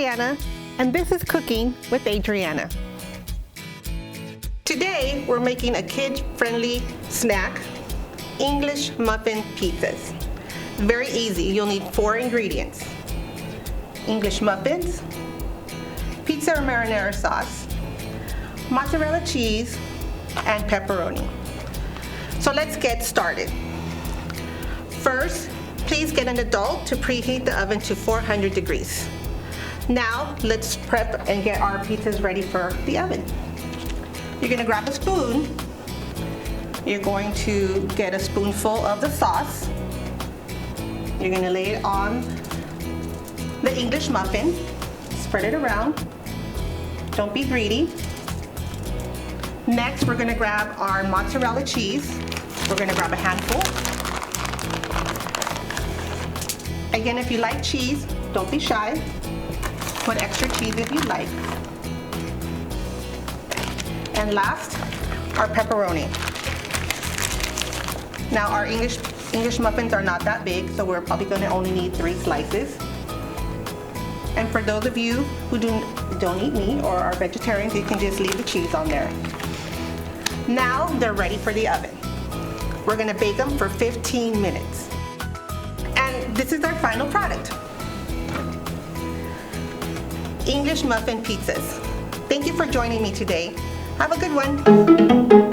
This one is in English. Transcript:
Adriana, and this is Cooking with Adriana. Today, we're making a kid-friendly snack, English Muffin Pizzas. Very easy. You'll need 4 ingredients. English muffins, pizza or marinara sauce, mozzarella cheese, and pepperoni. So let's get started. First, please get an adult to preheat the oven to 400 degrees. Now, let's prep and get our pizzas ready for the oven. You're gonna grab a spoon. You're going to get a spoonful of the sauce. You're gonna lay it on the English muffin. Spread it around. Don't be greedy. Next, we're gonna grab our mozzarella cheese. We're gonna grab a handful. Again, if you like cheese, don't be shy. Put extra cheese if you like. And last, our pepperoni. Now our English muffins are not that big, so we're probably gonna only need 3 slices. And for those of you who don't eat meat or are vegetarians, you can just leave the cheese on there. Now they're ready for the oven. We're gonna bake them for 15 minutes. And this is our final product. English Muffin Pizzas. Thank you for joining me today. Have a good one.